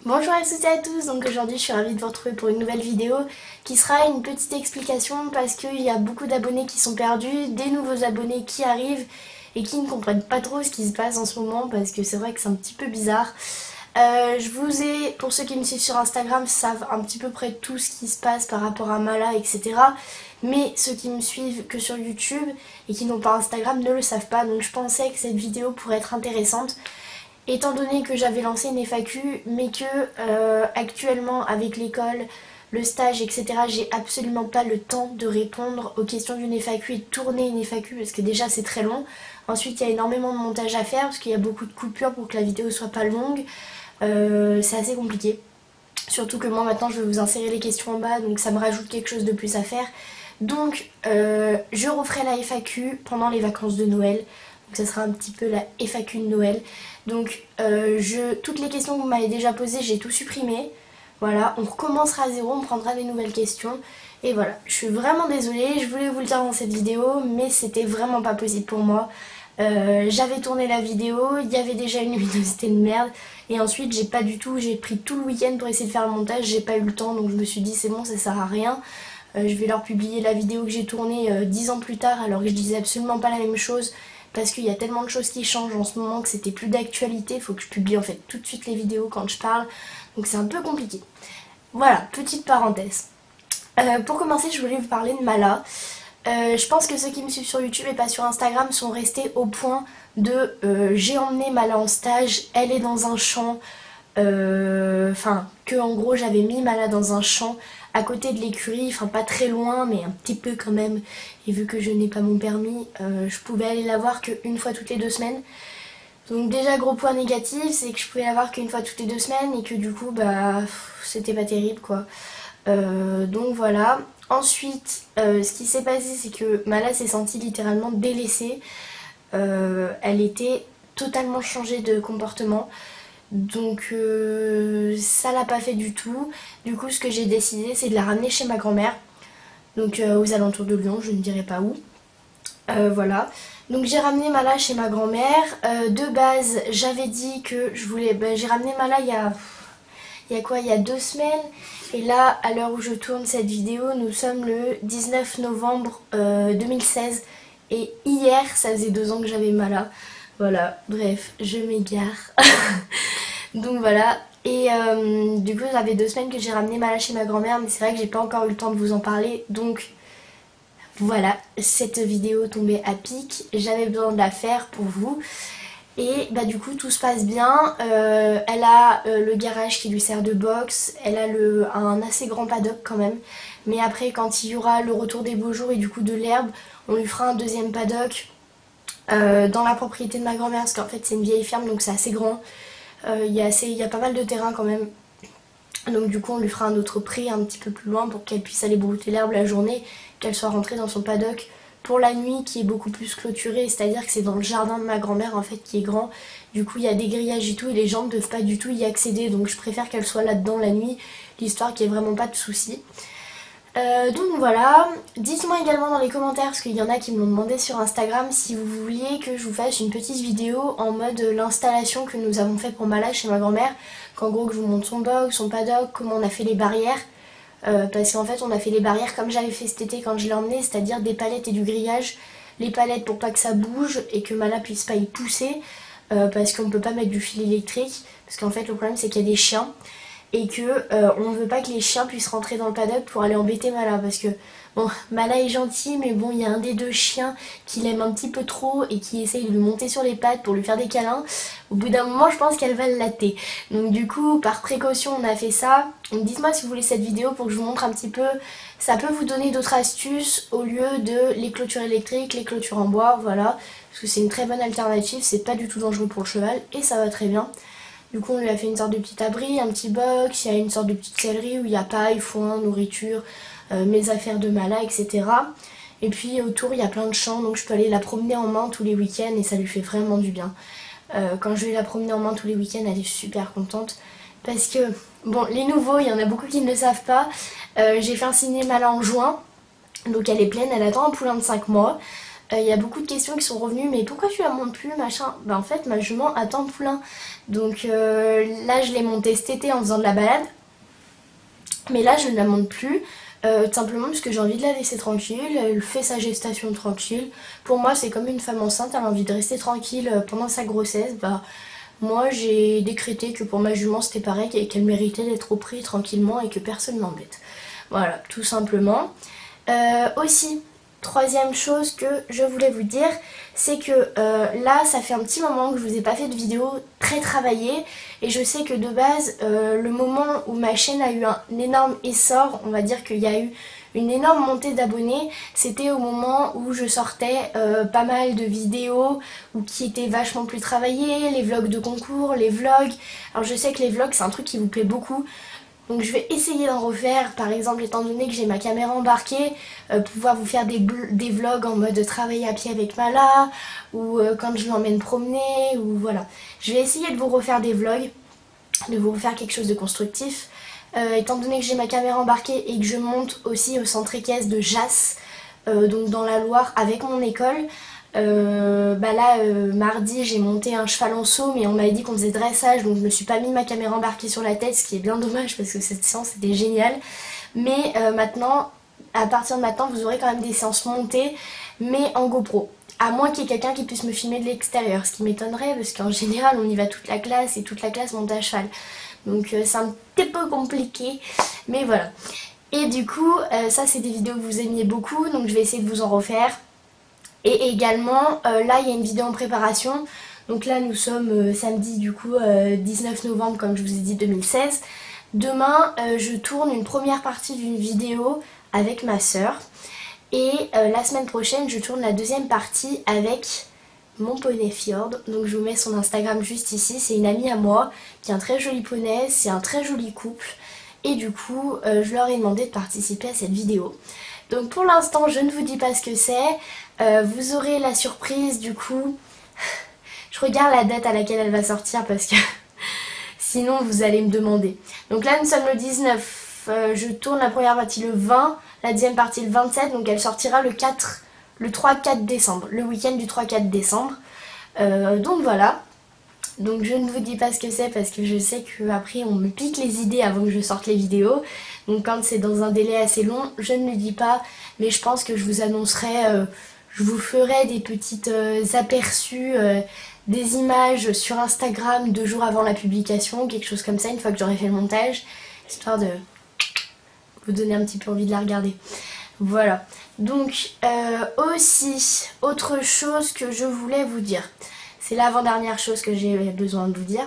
Bonjour à toutes et à tous, donc aujourd'hui je suis ravie de vous retrouver pour une nouvelle vidéo qui sera une petite explication parce qu'il y a beaucoup d'abonnés qui sont perdus, des nouveaux abonnés qui arrivent et qui ne comprennent pas trop ce qui se passe en ce moment parce que c'est vrai que c'est un petit peu bizarre. Je vous ai, pour ceux qui me suivent sur Instagram, savent un petit peu près tout ce qui se passe par rapport à Mala, etc. Mais ceux qui me suivent que sur YouTube et qui n'ont pas Instagram ne le savent pas, donc je pensais que cette vidéo pourrait être intéressante. Étant donné que j'avais lancé une FAQ, mais que actuellement avec l'école, le stage, etc., j'ai absolument pas le temps de répondre aux questions d'une FAQ et de tourner une FAQ parce que déjà c'est très long. Ensuite, il y a énormément de montage à faire parce qu'il y a beaucoup de coupures pour que la vidéo soit pas longue. C'est assez compliqué. Surtout que moi maintenant je vais vous insérer les questions en bas, donc ça me rajoute quelque chose de plus à faire. Donc je referai la FAQ pendant les vacances de Noël. Donc ça sera un petit peu la FAQ de Noël. Donc toutes les questions que vous m'avez déjà posées, j'ai tout supprimé. Voilà, on recommencera à zéro, on prendra des nouvelles questions. Et voilà, je suis vraiment désolée, je voulais vous le dire dans cette vidéo, mais c'était vraiment pas possible pour moi. J'avais tourné la vidéo, il y avait déjà une luminosité de merde. Et ensuite j'ai pris tout le week-end pour essayer de faire le montage, j'ai pas eu le temps, donc je me suis dit c'est bon, ça sert à rien. Je vais leur publier la vidéo que j'ai tournée 10 ans plus tard alors que je disais absolument pas la même chose parce qu'il y a tellement de choses qui changent en ce moment que c'était plus d'actualité, il faut que je publie en fait tout de suite les vidéos quand je parle, donc c'est un peu compliqué. Voilà, petite parenthèse. Pour commencer, je voulais vous parler de Mala. Je pense que ceux qui me suivent sur YouTube et pas sur Instagram sont restés au point de j'ai emmené Mala en stage, elle est dans un champ, enfin que en gros j'avais mis Mala dans un champ à côté de l'écurie, enfin pas très loin mais un petit peu quand même, et vu que je n'ai pas mon permis, je pouvais aller la voir qu'une fois toutes les 2 semaines. Donc déjà gros point négatif, c'est que je pouvais la voir qu'une fois toutes les 2 semaines et que du coup bah c'était pas terrible quoi. Donc voilà. Ensuite, ce qui s'est passé, c'est que Mala s'est sentie littéralement délaissée. Elle était totalement changée de comportement. Donc ça l'a pas fait du tout. Du coup, ce que j'ai décidé, c'est de la ramener chez ma grand-mère. Donc aux alentours de Lyon, je ne dirai pas où. Voilà. Donc j'ai ramené Mala chez ma grand-mère. De base, j'avais dit que je voulais... j'ai ramené Mala il y a 2 semaines. Et là, à l'heure où je tourne cette vidéo, nous sommes le 19 novembre 2016. Et hier, ça faisait 2 ans que j'avais Mala. Voilà, bref, je m'égare. Donc voilà. Et du coup, ça fait 2 semaines que j'ai ramené Mala chez ma grand-mère, mais c'est vrai que j'ai pas encore eu le temps de vous en parler. Donc voilà, cette vidéo tombait à pic. J'avais besoin de la faire pour vous. Et bah du coup tout se passe bien, elle a le garage qui lui sert de box, elle a un assez grand paddock quand même, mais après quand il y aura le retour des beaux jours et du coup de l'herbe, on lui fera un deuxième paddock dans la propriété de ma grand-mère parce qu'en fait c'est une vieille ferme donc c'est assez grand, il y a pas mal de terrain quand même. Donc du coup on lui fera un autre pré un petit peu plus loin pour qu'elle puisse aller brouter l'herbe la journée, qu'elle soit rentrée dans son paddock pour la nuit qui est beaucoup plus clôturé, c'est-à-dire que c'est dans le jardin de ma grand-mère en fait qui est grand. Du coup il y a des grillages et tout et les gens ne peuvent pas du tout y accéder, donc je préfère qu'elle soit là-dedans la nuit, l'histoire qu'il n'y ait vraiment pas de soucis. Donc voilà, dites-moi également dans les commentaires, parce qu'il y en a qui me l'ont demandé sur Instagram, si vous vouliez que je vous fasse une petite vidéo en mode l'installation que nous avons fait pour Mala chez ma grand-mère, qu'en gros que je vous montre son box, son paddock, comment on a fait les barrières, parce qu'en fait on a fait les barrières comme j'avais fait cet été quand je l'ai emmené, c'est-à-dire des palettes et du grillage, les palettes pour pas que ça bouge et que Mala puisse pas y pousser, parce qu'on peut pas mettre du fil électrique, parce qu'en fait le problème c'est qu'il y a des chiens, et que on ne veut pas que les chiens puissent rentrer dans le paddock pour aller embêter Mala parce que bon, Mala est gentil mais bon il y a un des deux chiens qui l'aime un petit peu trop et qui essaye de lui monter sur les pattes pour lui faire des câlins. Au bout d'un moment je pense qu'elle va le latter, donc du coup par précaution on a fait ça. Donc dites-moi si vous voulez cette vidéo pour que je vous montre un petit peu, ça peut vous donner d'autres astuces au lieu de les clôtures électriques, les clôtures en bois, voilà, parce que c'est une très bonne alternative, c'est pas du tout dangereux pour le cheval et ça va très bien. Du coup on lui a fait une sorte de petit abri, un petit box, il y a une sorte de petite sellerie où il y a paille, foin, nourriture, mes affaires de Mala, etc. Et puis autour il y a plein de champs, donc je peux aller la promener en main tous les week-ends et ça lui fait vraiment du bien. Quand je vais la promener en main tous les week-ends, elle est super contente. Parce que, bon, les nouveaux, il y en a beaucoup qui ne le savent pas, j'ai fait inséminer Mala en juin, donc elle est pleine, elle attend un poulain de 5 mois. Il y a beaucoup de questions qui sont revenues, mais pourquoi tu la montes plus, machin? Bah en fait ma jument attend plein. Donc là je l'ai montée cet été en faisant de la balade. Mais là je ne la monte plus. Tout simplement parce que j'ai envie de la laisser tranquille, elle fait sa gestation tranquille. Pour moi c'est comme une femme enceinte, elle a envie de rester tranquille pendant sa grossesse. Bah moi j'ai décrété que pour ma jument c'était pareil et qu'elle méritait d'être au prix tranquillement et que personne m'embête. Voilà, tout simplement. Aussi, troisième chose que je voulais vous dire, c'est que là, ça fait un petit moment que je vous ai pas fait de vidéo très travaillée et je sais que de base, le moment où ma chaîne a eu un énorme essor, on va dire qu'il y a eu une énorme montée d'abonnés, c'était au moment où je sortais pas mal de vidéos ou qui étaient vachement plus travaillées, les vlogs de concours, les vlogs. Alors je sais que les vlogs c'est un truc qui vous plaît beaucoup. Donc je vais essayer d'en refaire, par exemple étant donné que j'ai ma caméra embarquée, pouvoir vous faire des vlogs en mode travailler à pied avec Mala, ou quand je l'emmène promener, ou voilà. Je vais essayer de vous refaire des vlogs, de vous refaire quelque chose de constructif. Étant donné que j'ai ma caméra embarquée et que je monte aussi au centre équestre de Jas, donc dans la Loire avec mon école. Bah là mardi j'ai monté un cheval en saut mais on m'avait dit qu'on faisait dressage donc je me suis pas mis ma caméra embarquée sur la tête, ce qui est bien dommage parce que cette séance était géniale. Mais maintenant, à partir de maintenant vous aurez quand même des séances montées mais en GoPro. À moins qu'il y ait quelqu'un qui puisse me filmer de l'extérieur, ce qui m'étonnerait parce qu'en général on y va toute la classe et toute la classe monte à cheval. Donc c'est un petit peu compliqué mais voilà. Et du coup ça c'est des vidéos que vous aimiez beaucoup donc je vais essayer de vous en refaire. Et également, là il y a une vidéo en préparation. Donc là nous sommes samedi du coup 19 novembre comme je vous ai dit 2016. Demain je tourne une première partie d'une vidéo avec ma soeur. Et la semaine prochaine je tourne la deuxième partie avec mon poney Fjord. Donc je vous mets son Instagram juste ici. C'est une amie à moi qui a un très joli poney, c'est un très joli couple. Et du coup je leur ai demandé de participer à cette vidéo. Donc pour l'instant je ne vous dis pas ce que c'est. Vous aurez la surprise du coup. Je regarde la date à laquelle elle va sortir parce que sinon vous allez me demander. Donc là nous sommes le 19, je tourne la première partie le 20, la deuxième partie le 27, donc elle sortira le 3-4 décembre, le week-end du 3-4 décembre. Donc voilà. Donc je ne vous dis pas ce que c'est parce que je sais qu'après on me pique les idées avant que je sorte les vidéos. Donc quand c'est dans un délai assez long, je ne le dis pas. Mais je pense que je vous annoncerai, je vous ferai des petites aperçus, des images sur Instagram 2 jours avant la publication, quelque chose comme ça, une fois que j'aurai fait le montage, histoire de vous donner un petit peu envie de la regarder. Voilà. Donc aussi, autre chose que je voulais vous dire. C'est l'avant-dernière chose que j'ai besoin de vous dire.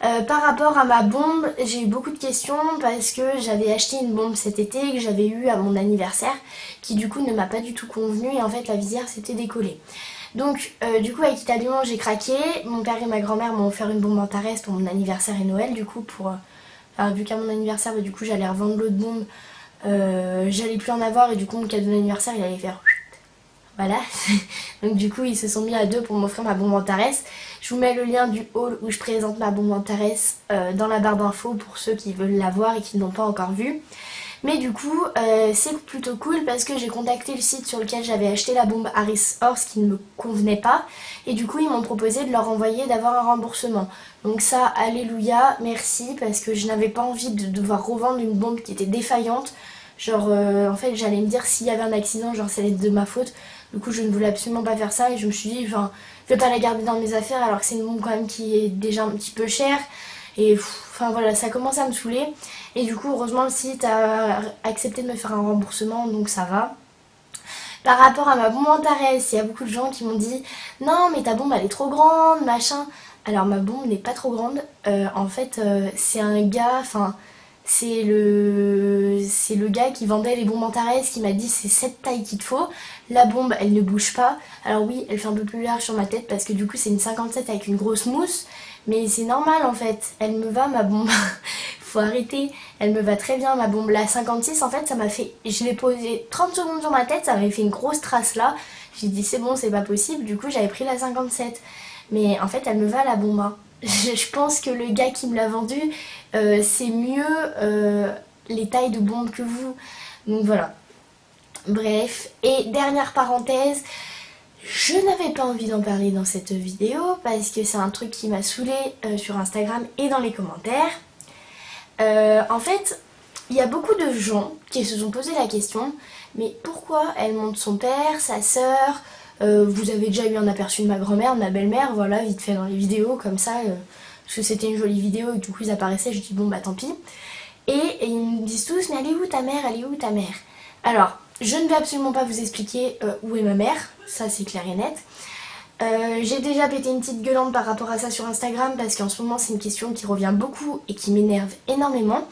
Par rapport à ma bombe, j'ai eu beaucoup de questions parce que j'avais acheté une bombe cet été que j'avais eu à mon anniversaire qui du coup ne m'a pas du tout convenu et en fait la visière s'était décollée. Donc du coup avec Italian j'ai craqué, mon père et ma grand-mère m'ont offert une bombe Antares pour mon anniversaire et Noël du coup pour... Enfin, vu qu'à mon anniversaire bah, du coup j'allais revendre l'autre bombe, j'allais plus en avoir et du coup mon cadeau d'anniversaire il allait faire... Voilà, donc du coup ils se sont mis à deux pour m'offrir ma bombe Antares. Je vous mets le lien du haul où je présente ma bombe Antares dans la barre d'infos pour ceux qui veulent la voir et qui ne l'ont pas encore vue. Mais du coup c'est plutôt cool parce que j'ai contacté le site sur lequel j'avais acheté la bombe Harris Horse qui ne me convenait pas. Et du coup ils m'ont proposé de leur envoyer d'avoir un remboursement. Donc ça, alléluia, merci parce que je n'avais pas envie de devoir revendre une bombe qui était défaillante. Genre en fait j'allais me dire s'il y avait un accident, genre ça allait être de ma faute. Du coup je ne voulais absolument pas faire ça et je me suis dit enfin je vais pas la garder dans mes affaires alors que c'est une bombe quand même qui est déjà un petit peu chère. Et enfin voilà, ça commence à me saouler. Et du coup heureusement le site a accepté de me faire un remboursement donc ça va. Par rapport à ma bombe Antares, il y a beaucoup de gens qui m'ont dit non mais ta bombe elle est trop grande, machin. Alors ma bombe n'est pas trop grande. En fait c'est un gars, enfin... C'est le gars qui vendait les bombes Antares qui m'a dit c'est cette taille qu'il te faut. La bombe elle ne bouge pas. Alors oui elle fait un peu plus large sur ma tête parce que du coup c'est une 57 avec une grosse mousse. Mais c'est normal en fait. Elle me va ma bombe. Faut arrêter. Elle me va très bien ma bombe. La 56 en fait ça m'a fait... Je l'ai posée 30 secondes sur ma tête, ça m'avait fait une grosse trace là. J'ai dit c'est bon c'est pas possible. Du coup j'avais pris la 57. Mais en fait elle me va la bombe. Hein. Je pense que le gars qui me l'a vendu, c'est mieux les tailles de bombes que vous. Donc voilà. Bref. Et dernière parenthèse, Je n'avais pas envie d'en parler dans cette vidéo parce que c'est un truc qui m'a saoulée sur Instagram et dans les commentaires. En fait, il y a beaucoup de gens qui se sont posé la question, mais pourquoi elle montre son père, sa sœur, vous avez déjà eu un aperçu de ma grand-mère, de ma belle-mère, voilà, vite fait dans les vidéos, comme ça, parce que c'était une jolie vidéo et du coup ils apparaissaient, je dis bon bah tant pis. Et ils me disent tous, mais elle est où ta mère, elle est où ta mère? Alors, je ne vais absolument pas vous expliquer où est ma mère, ça c'est clair et net. J'ai déjà pété une petite gueulante par rapport à ça sur Instagram parce qu'en ce moment c'est une question qui revient beaucoup et qui m'énerve énormément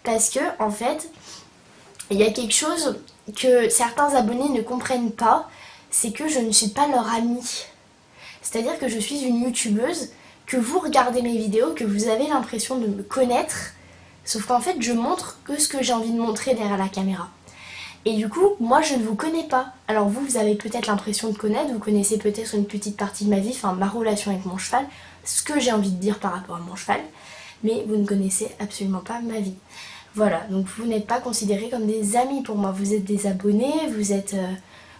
parce que en fait il y a quelque chose que certains abonnés ne comprennent pas, c'est que je ne suis pas leur amie. C'est-à-dire que je suis une youtubeuse, que vous regardez mes vidéos, que vous avez l'impression de me connaître, sauf qu'en fait je montre que ce que j'ai envie de montrer derrière la caméra. Et du coup, moi je ne vous connais pas. Alors vous avez peut-être l'impression de connaître, vous connaissez peut-être une petite partie de ma vie, enfin ma relation avec mon cheval, ce que j'ai envie de dire par rapport à mon cheval, mais vous ne connaissez absolument pas ma vie. Voilà, donc vous n'êtes pas considérés comme des amis pour moi, vous êtes des abonnés, vous êtes...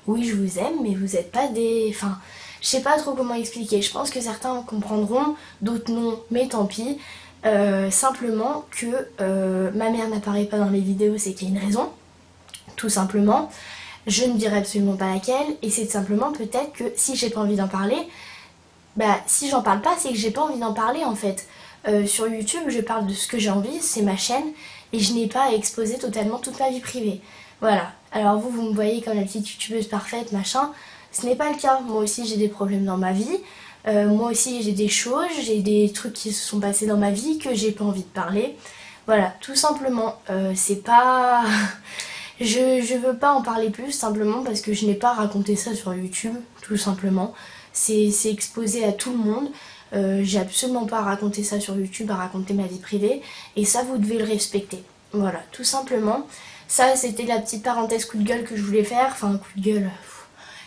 oui, je vous aime, mais vous n'êtes pas des... Enfin, je sais pas trop comment expliquer, je pense que certains comprendront, d'autres non, mais tant pis. Simplement que ma mère n'apparaît pas dans les vidéos, c'est qu'il y a une raison. Tout simplement, je ne dirai absolument pas laquelle, et c'est simplement peut-être que si j'ai pas envie d'en parler, bah si j'en parle pas, c'est que j'ai pas envie d'en parler en fait. Sur YouTube, je parle de ce que j'ai envie, c'est ma chaîne, et je n'ai pas à exposer totalement toute ma vie privée. Voilà. Alors vous me voyez comme la petite youtubeuse parfaite, machin, ce n'est pas le cas. Moi aussi j'ai des problèmes dans ma vie, moi aussi j'ai des choses, j'ai des trucs qui se sont passés dans ma vie que j'ai pas envie de parler. Voilà, tout simplement, c'est pas... Je veux pas en parler plus simplement parce que je n'ai pas raconté ça sur YouTube, tout simplement. C'est exposé à tout le monde. J'ai absolument pas raconté ça sur YouTube, à raconter ma vie privée. Et ça, vous devez le respecter. Voilà, tout simplement. Ça, c'était la petite parenthèse coup de gueule que je voulais faire. Enfin, coup de gueule.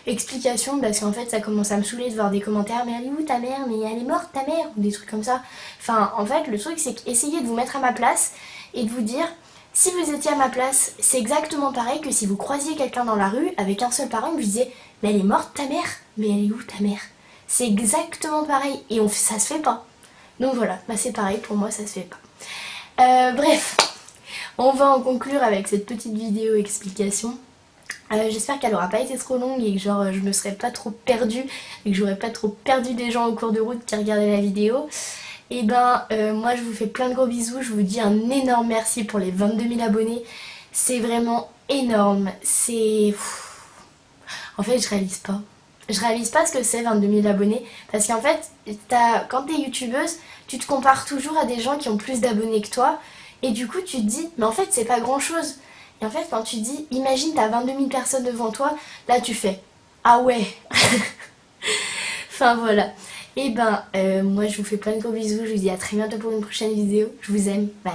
Explication, parce qu'en fait, ça commence à me saouler de voir des commentaires. Mais elle est où ta mère? Mais elle est morte ta mère? Ou des trucs comme ça. Enfin, en fait, le truc, c'est qu'essayez de vous mettre à ma place et de vous dire... Si vous étiez à ma place, c'est exactement pareil que si vous croisiez quelqu'un dans la rue avec un seul parent et que vous disiez « Mais elle est morte ta mère? Mais elle est où ta mère ?» C'est exactement pareil et ça se fait pas. Donc voilà, bah c'est pareil, pour moi ça se fait pas. Bref, on va en conclure avec cette petite vidéo explication. J'espère qu'elle aura pas été trop longue et que genre je me serais pas trop perdue et que j'aurais pas trop perdu des gens au cours de route qui regardaient la vidéo. Et ben moi je vous fais plein de gros bisous, je vous dis un énorme merci pour les 22 000 abonnés. C'est vraiment énorme, c'est... En fait je réalise pas. Je réalise pas ce que c'est 22 000 abonnés parce qu'en fait quand t'es youtubeuse, tu te compares toujours à des gens qui ont plus d'abonnés que toi et du coup tu te dis mais en fait c'est pas grand chose. Et en fait quand tu dis imagine t'as 22 000 personnes devant toi, là tu fais ah ouais. Enfin voilà. Et ben moi je vous fais plein de gros bisous, je vous dis à très bientôt pour une prochaine vidéo. Je vous aime, bye.